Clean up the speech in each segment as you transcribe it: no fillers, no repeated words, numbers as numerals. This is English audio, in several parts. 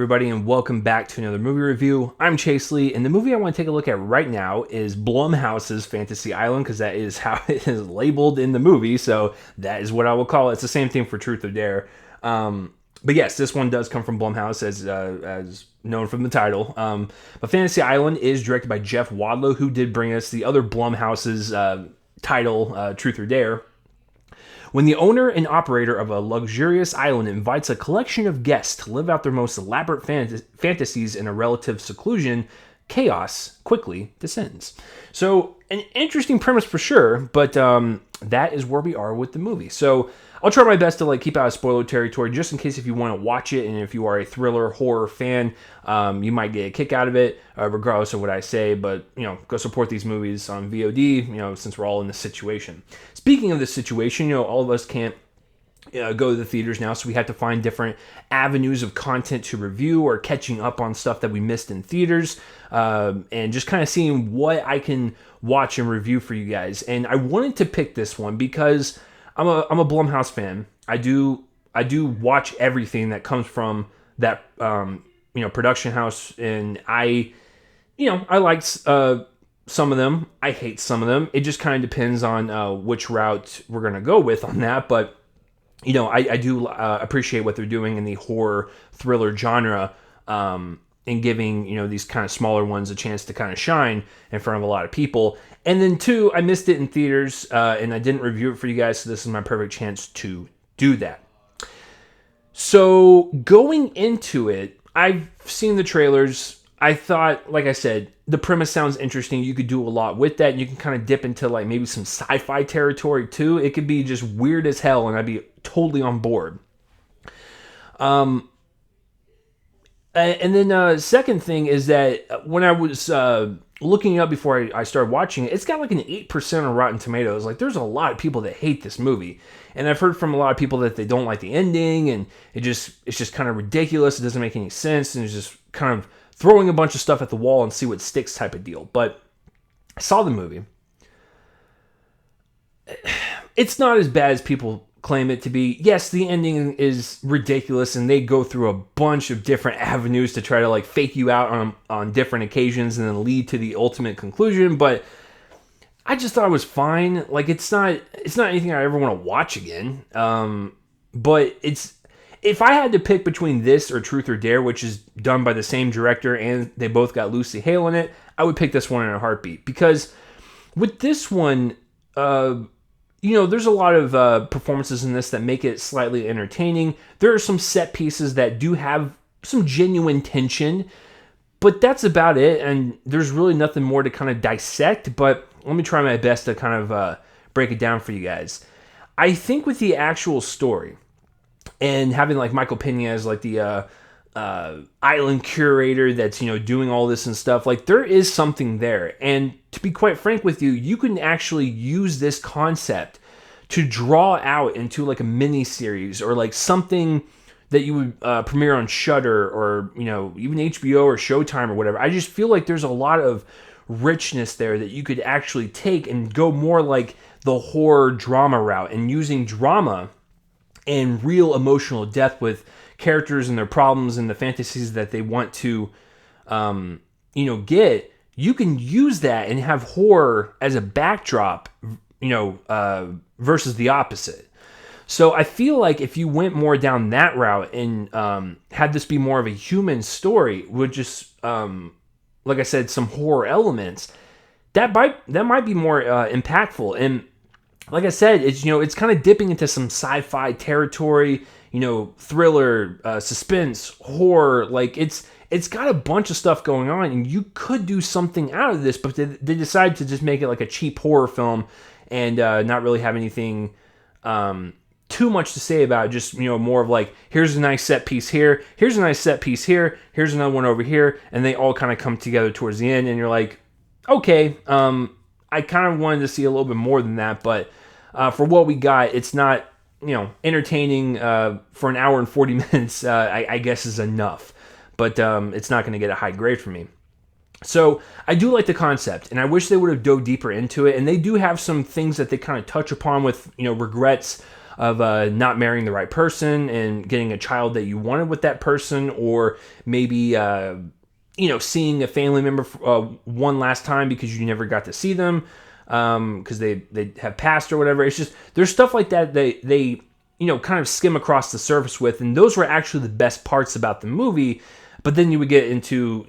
Everybody, and welcome back to another movie review. I'm Chase Lee, and the movie I want to take a look at right now is Blumhouse's Fantasy Island, because that is how it is labeled in the movie, so that is what I will call it. It's the same thing for Truth or Dare. But yes, this one does come from Blumhouse, as known from the title. But Fantasy Island is directed by Jeff Wadlow, who did bring us the other Blumhouse's title, Truth or Dare. When the owner and operator of a luxurious island invites a collection of guests to live out their most elaborate fantasies in a relative seclusion, chaos quickly descends. So, an interesting premise for sure, but that is where we are with the movie. So, I'll try my best to keep out of spoiler territory, just in case if you want to watch it, and if you are a thriller horror fan, you might get a kick out of it, regardless of what I say. But go support these movies on VOD. Since we're all in this situation. Speaking of this situation, all of us can't go to the theaters now, so we have to find different avenues of content to review or catching up on stuff that we missed in theaters, and just kind of seeing what I can watch and review for you guys. And I wanted to pick this one because I'm a Blumhouse fan. I do watch everything that comes from that production house, and I like some of them. I hate some of them. It just kind of depends on which route we're gonna go with on that. But I do appreciate what they're doing in the horror thriller genre, and giving these kind of smaller ones a chance to kind of shine in front of a lot of people. And then two, I missed it in theaters, and I didn't review it for you guys, so this is my perfect chance to do that. So going into it, I've seen the trailers. I thought, like I said, the premise sounds interesting. You could do a lot with that. You can kind of dip into maybe some sci-fi territory too. It could be just weird as hell, and I'd be totally on board. And then second thing is that when I was looking up before I started watching it, it's got an 8% on Rotten Tomatoes. There's a lot of people that hate this movie. And I've heard from a lot of people that they don't like the ending, and it's just kind of ridiculous. It doesn't make any sense, and it's just kind of throwing a bunch of stuff at the wall and see what sticks type of deal. But I saw the movie. It's not as bad as people claim it to be. Yes, the ending is ridiculous, and they go through a bunch of different avenues to try to fake you out on different occasions and then lead to the ultimate conclusion. But I just thought it was fine. It's not anything I ever want to watch again. But if I had to pick between this or Truth or Dare, which is done by the same director and they both got Lucy Hale in it, I would pick this one in a heartbeat. Because with this one, there's a lot of performances in this that make it slightly entertaining. There are some set pieces that do have some genuine tension, but that's about it. And there's really nothing more to kind of dissect, but let me try my best to kind of break it down for you guys. I think with the actual story, and having Michael Pena as the island curator that's doing all this and stuff, there is something there. And to be quite frank with you, you can actually use this concept to draw out into a mini series, or something that you would premiere on Shudder, or even HBO or Showtime or whatever. I just feel there's a lot of richness there that you could actually take and go more the horror drama route, and using drama and real emotional depth with characters and their problems and the fantasies that they want to, get. You can use that and have horror as a backdrop, versus the opposite. So I feel if you went more down that route and had this be more of a human story with just, like I said, some horror elements, that might be more impactful. And like I said, it's kind of dipping into some sci-fi territory, thriller, suspense, horror. It's got a bunch of stuff going on, and you could do something out of this, but they decided to just make it a cheap horror film and not really have anything too much to say about it. Just more of here's a nice set piece here, here's a nice set piece here, here's another one over here, and they all kind of come together towards the end, and you're okay. I kind of wanted to see a little bit more than that, but for what we got, it's not entertaining. For an hour and 40 minutes, I guess is enough, but it's not going to get a high grade for me. So I do like the concept, and I wish they would have dove deeper into it. And they do have some things that they kind of touch upon with regrets not marrying the right person and getting a child that you wanted with that person, or maybe seeing a family member one last time because you never got to see them because they have passed or whatever. It's just, there's stuff like that they kind of skim across the surface with, and those were actually the best parts about the movie. But then you would get into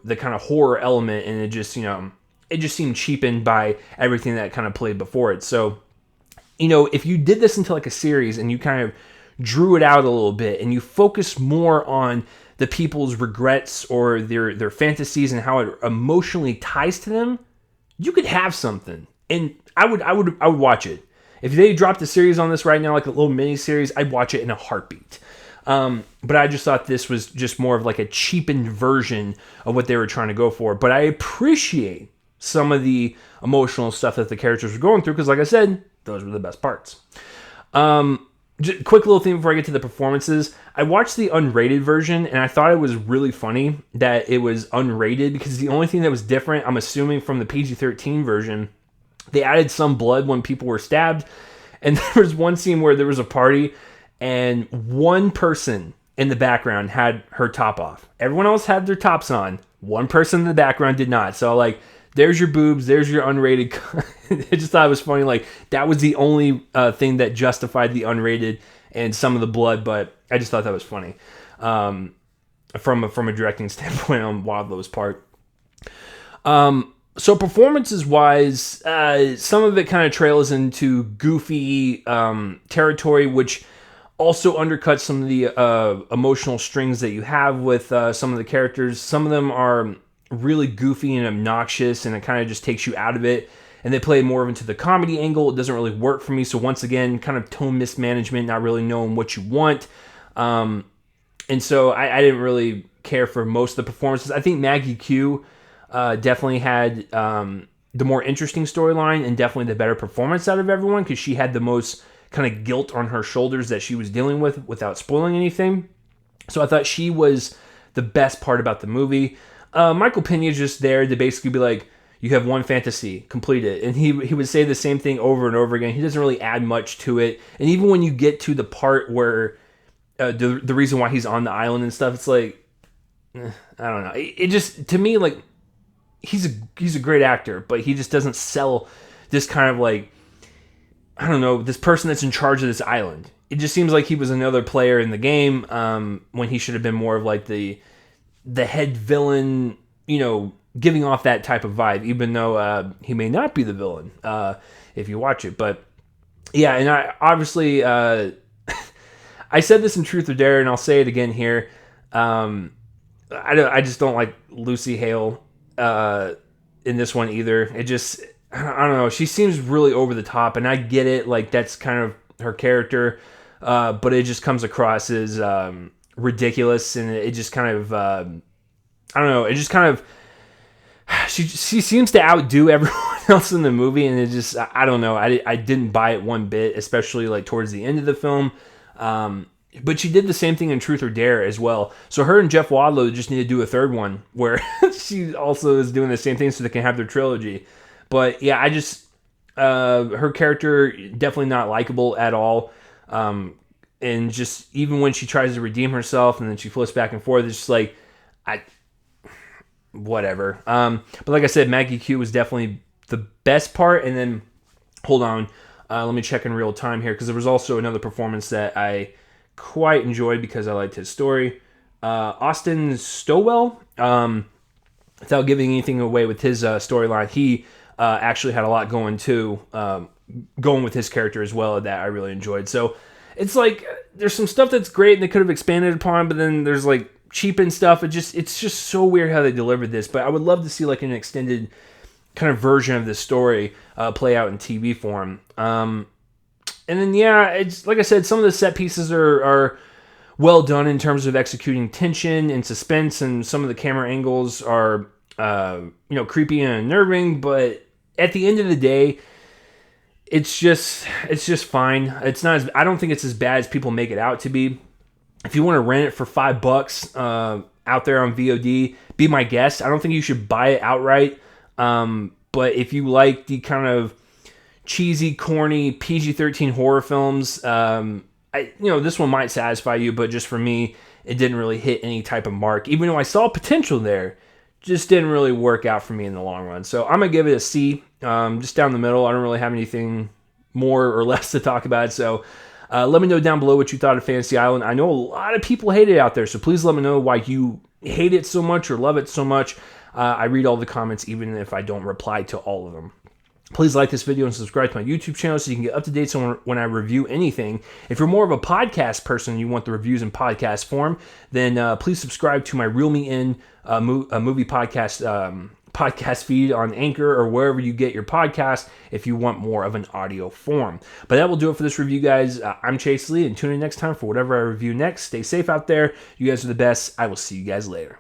the kind of horror element, and it just seemed cheapened by everything that kind of played before it. So if you did this into like a series and you kind of drew it out a little bit and you focus more on the people's regrets or their fantasies and how it emotionally ties to them, you could have something. And I would watch it. If they dropped a series on this right now, like a little mini series, I'd watch it in a heartbeat. But I just thought this was just more of like a cheapened version of what they were trying to go for. But I appreciate some of the emotional stuff that the characters were going through, because like I said, those were the best parts. Just quick little thing before I get to the performances. I watched the unrated version, and I thought it was really funny that it was unrated, because the only thing that was different, I'm assuming from the PG-13 version, they added some blood when people were stabbed. And there was one scene where there was a party, and one person in the background had her top off. Everyone else had their tops on. One person in the background did not. So like, there's your boobs, there's your unrated. I just thought it was funny. Like, that was the only thing that justified the unrated and some of the blood, but I just thought that was funny from a directing standpoint on Wadlow's part. So performances-wise, some of it kind of trails into goofy territory, which also undercuts some of the emotional strings that you have with some of the characters. Some of them are really goofy and obnoxious, and it kind of just takes you out of it. And they play more into the comedy angle. It doesn't really work for me. So once again, kind of tone mismanagement, not really knowing what you want. And so I didn't really care for most of the performances. I think Maggie Q definitely had the more interesting storyline and definitely the better performance out of everyone, because she had the most kind of guilt on her shoulders that she was dealing with without spoiling anything. So I thought she was the best part about the movie. Michael Pena's just there to basically be like, you have one fantasy, complete it. And he would say the same thing over and over again. He doesn't really add much to it. And even when you get to the part where the reason why he's on the island and stuff, it's like, I don't know. It just, to me, like, he's a great actor, but he just doesn't sell this kind of like, I don't know, this person that's in charge of this island. It just seems like he was another player in the game when he should have been more of like the head villain, giving off that type of vibe, even though he may not be the villain if you watch it. But yeah, and I obviously I said this in Truth or Dare, and I'll say it again here. I just don't like Lucy Hale in this one either. It just, I don't know. She seems really over the top, and I get it. Like, that's kind of her character, but it just comes across as ridiculous, and it just kind of, I don't know. It just kind of, she seems to outdo everyone else in the movie, and it just, I don't know. I didn't buy it one bit, especially like towards the end of the film. But she did the same thing in Truth or Dare as well. So her and Jeff Wadlow just need to do a third one where she also is doing the same thing so they can have their trilogy. But yeah, I just, her character definitely not likable at all. And just, even when she tries to redeem herself and then she flips back and forth, it's just like, whatever. But like I said, Maggie Q was definitely the best part. And then, hold on, let me check in real time here, because there was also another performance that I quite enjoyed because I liked his story. Austin Stowell, without giving anything away with his storyline, he actually had a lot going too, going with his character as well, that I really enjoyed. So it's like, there's some stuff that's great and they could have expanded upon, but then there's like cheapened stuff. It's just so weird how they delivered this. But I would love to see like an extended kind of version of this story play out in TV form. And then, yeah, it's like I said, some of the set pieces are well done in terms of executing tension and suspense, and some of the camera angles are, creepy and unnerving. But at the end of the day, it's just fine. It's not I don't think it's as bad as people make it out to be. If you want to rent it for $5 out there on VOD, be my guest. I don't think you should buy it outright. But if you like the kind of cheesy, corny, PG-13 horror films, this one might satisfy you, but just for me, it didn't really hit any type of mark. Even though I saw potential there, just didn't really work out for me in the long run. So I'm going to give it a C, just down the middle. I don't really have anything more or less to talk about. So let me know down below what you thought of Fantasy Island. I know a lot of people hate it out there, so please let me know why you hate it so much or love it so much. I read all the comments, even if I don't reply to all of them. Please like this video and subscribe to my YouTube channel so you can get up to date on when I review anything. If you're more of a podcast person and you want the reviews in podcast form, then please subscribe to my Reel Me In movie podcast podcast feed on Anchor or wherever you get your podcast if you want more of an audio form. But that will do it for this review, guys. I'm Chase Lee, and tune in next time for whatever I review next. Stay safe out there. You guys are the best. I will see you guys later.